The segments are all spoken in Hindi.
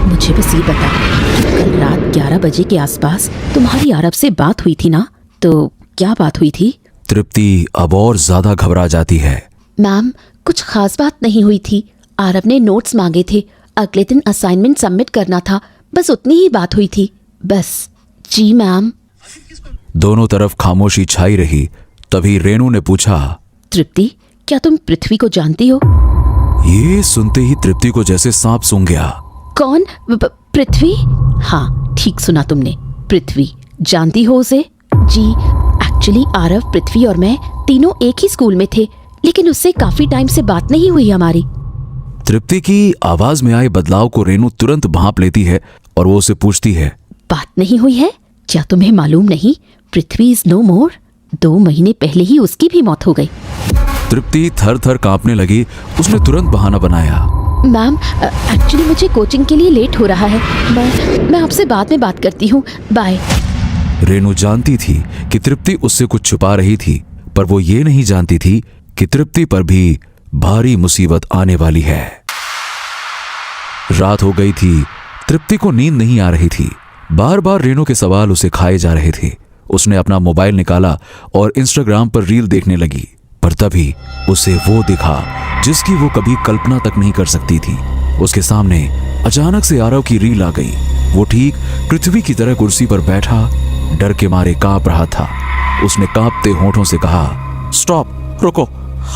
मुझे बस ये बता कि कल रात 11 बजे के आसपास तुम्हारी आरव से बात हुई थी ना? तो क्या बात हुई थी? तृप्ति अब और ज्यादा घबरा जाती है। मैम, कुछ खास बात नहीं हुई थी। आरव ने नोट्स मांगे थे, अगले दिन असाइनमेंट सबमिट करना था, बस उतनी ही बात हुई थी, बस। जी मैम। दोनों तरफ खामोशी छाई रही। तभी रेणु ने पूछा, तृप्ति, क्या तुम पृथ्वी को जानती हो? ये सुनते ही तृप्ति को जैसे सांप सूंघ गया। कौन? पृथ्वी? हाँ, ठीक सुना तुमने, पृथ्वी। जानती हो उसे? जी, एक्चुअली आरव, पृथ्वी और मैं तीनों एक ही स्कूल में थे, लेकिन उससे काफी टाइम से बात नहीं हुई हमारी। तृप्ति की आवाज में आए बदलाव को रेणु तुरंत भांप लेती है और वो उसे पूछती है, बात नहीं हुई है? क्या तुम्हें मालूम नहीं, पृथ्वी इज नो मोर। 2 महीने पहले ही उसकी भी मौत हो गई। तृप्ति थर थर कांपने लगी। उसने तुरंत बहाना बनाया, मैम, एक्चुअली मुझे कोचिंग के लिए लेट हो रहा है, मैं आपसे बाद में बात करती हूँ, बाय। रेणु जानती थी कि तृप्ति उससे कुछ छुपा रही थी, पर वो ये नहीं जानती थी कि तृप्ति पर भी भारी मुसीबत आने वाली है। रात हो गई थी। तृप्ति को नींद नहीं आ रही थी। बार बार रेणु के सवाल उसे खाए जा रहे थे। उसने अपना मोबाइल निकाला और इंस्टाग्राम पर रील देखने लगी, पर तभी उसे वो दिखा जिसकी वो कभी कल्पना तक नहीं कर सकती थी। उसके सामने अचानक से आरव की रील आ गई। वो ठीक पृथ्वी की तरह कुर्सी पर बैठा डर के मारे कांप रहा था। उसने कांपते होठों से कहा, स्टॉप, रुको,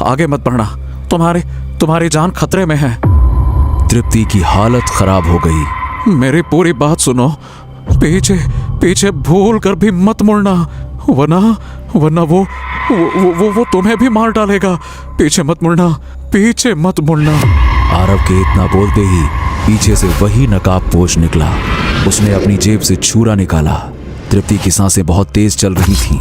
आगे मत बढ़ना, तुम्हारी जान खतरे में है। तृप्ति की हालत खराब हो गई। मेरी पूरी बात सुनो, पीछे भूल कर भी मत मुड़ना, वरना वो तुम्हें भी मार डालेगा। पीछे मत मुड़ना। आरव के इतना बोलते ही पीछे से वही नकाबपोश निकला। उसने अपनी जेब से छुरा निकाला। तृप्ति की सांसें बहुत तेज चल रही थीं।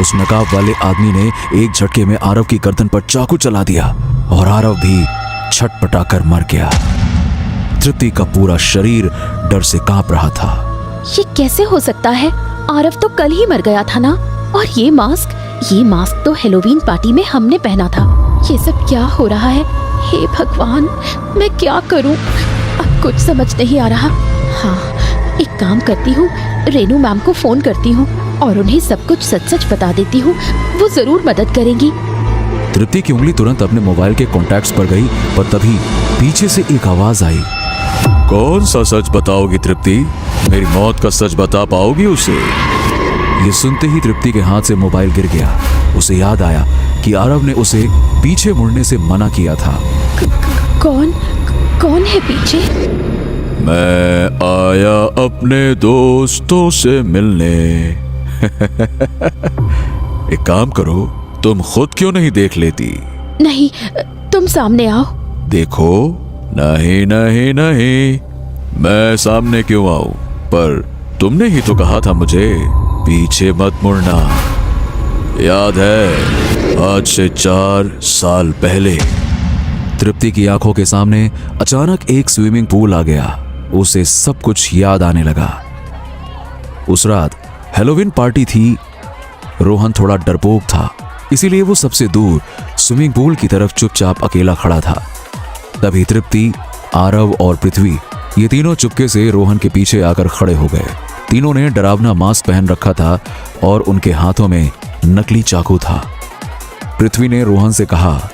उस नकाब वाले आदमी ने एक झटके में आरव की गर्दन पर चाकू चला दिया और आरव भी छटपटाकर मर गया। तृप्ति का पूरा शरीर डर से कांप रहा था। ये कैसे हो सकता है? आरव तो कल ही मर गया था ना? और ये मास्क तो हेलोवीन पार्टी में हमने पहना था। ये सब क्या हो रहा है? हे भगवान, मैं क्या करूं? अब कुछ समझ नहीं आ रहा। हाँ, एक काम करती हूँ, रेणु मैम को फोन करती हूँ और उन्हें सब कुछ सच बता देती हूँ। वो जरूर मदद करेंगी। तृप्ति की उंगली तुरंत अपने मोबाइल के कॉन्टैक्ट्स पर गई, पर तभी पीछे से एक आवाज आई, कौन सा सच बताओगी तृप्ति? मेरी मौत का सच बता पाओगी उसे? ये सुनते ही तृप्ति के हाथ से मोबाइल गिर गया। उसे याद आया कि आरव ने उसे पीछे मुड़ने से मना किया था। कौन है पीछे? मैं आया अपने दोस्तों से मिलने। एक काम करो, तुम खुद क्यों नहीं देख लेती? नहीं, तुम सामने आओ। देखो, नहीं, मैं सामने क्यों आऊं? पर तुमने ही तो कहा था मुझे पीछे मत मुड़ना। याद है, आज से 4 साल पहले। तृप्ति की आंखों के सामने अचानक एक स्विमिंग पूल आ गया। उसे सब कुछ याद आने लगा। उस रात हेलोवीन पार्टी थी। रोहन थोड़ा डरपोक था, इसीलिए वो सबसे दूर स्विमिंग पूल की तरफ चुपचाप अकेला खड़ा था। तभी तृप्ति, आरव और पृथ्वी, ये तीनों चुपके से रोहन के पीछे आकर खड़े हो गए। तीनों ने डरावना मास्क पहन रखा था और उनके हाथों में नकली चाकू था। पृथ्वी ने रोहन से कहा,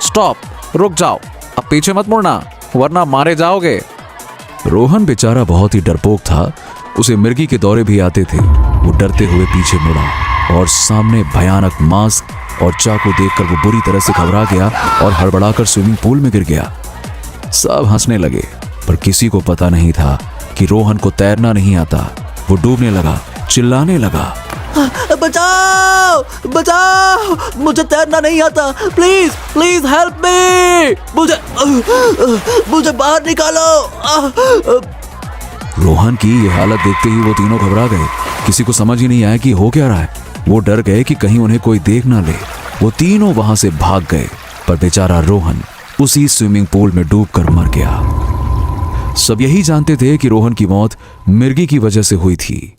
स्टॉप, रुक जाओ, अब पीछे मत मुड़ना, वरना मारे जाओगे। रोहन बेचारा बहुत ही डरपोक था। उसे मिर्गी के दौरे भी आते थे। वो डरते हुए पीछे मुड़ा और सामने भयानक मास्क और चाकू देखकर वो बुरी तरह से घबरा गया और हड़बड़ाकर स्विमिंग पूल में गिर गया। सब हंसने लगे, पर किसी को पता नहीं था कि रोहन को तैरना नहीं आता। वो डूबने लगा, चिल्लाने लगा, बचाओ, मुझे तैरना नहीं आता, प्लीज हेल्प मी, मुझे बाहर निकालो। रोहन की ये हालत देखते ही वो तीनों घबरा गए। किसी को समझ ही नहीं आया कि हो क्या रहा है। वो डर गए कि कहीं उन्हें कोई देख ना ले। वो तीनों वहां से भाग गए, पर बेचारा रोहन उसी स्विमिंग पूल में डूबकर मर गया। सब यही जानते थे कि रोहन की मौत मिर्गी की वजह से हुई थी।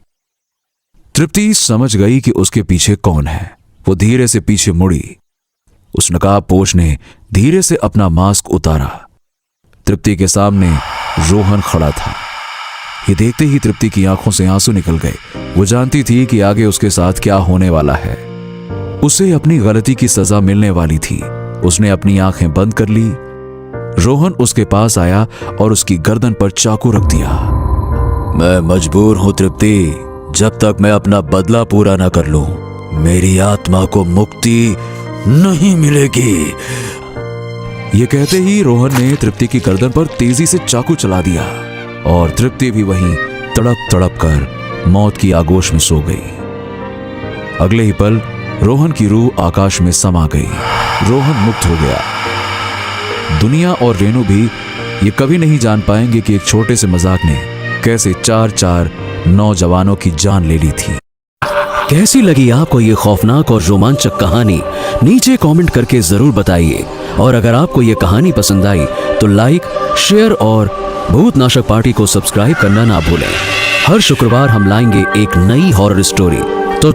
तृप्ति समझ गई कि उसके पीछे कौन है। वो धीरे से पीछे मुड़ी। उस नकाबपोश ने धीरे से अपना मास्क उतारा। तृप्ति के सामने रोहन खड़ा था। ये देखते ही तृप्ति की आंखों से आंसू निकल गए। वो जानती थी कि आगे उसके साथ क्या होने वाला है। उसे अपनी गलती की सजा मिलने वाली थी। उसने अपनी आंखें बंद कर ली। रोहन उसके पास आया और उसकी गर्दन पर चाकू रख दिया। मैं मजबूर हूं तृप्ति, जब तक मैं अपना बदला पूरा ना कर लूं, मेरी आत्मा को मुक्ति नहीं मिलेगी। ये कहते ही रोहन ने तृप्ति की गर्दन पर तेजी से चाकू चला दिया और तृप्ति भी वहीं तड़प तड़प कर मौत की आगोश में सो गई। अगले ही पल रोहन की रूह आकाश में समा गई। रोहन मुक्त हो गया। दुनिया और रेणु भी ये कभी नहीं जान पाएंगे कि एक छोटे से मजाक ने कैसे 4 नौजवानों की जान ले ली थी। कैसी लगी आपको ये खौफनाक और रोमांचक कहानी? नीचे कमेंट करके जरूर बताइए। और अगर आपको ये कहानी पसंद आई तो लाइक, शेयर और भूतनाशक पार्टी को सब्सक्राइब करना ना भूलें। हर शुक्रवार हम लाएंगे एक नई हॉरर स्टोरी। तो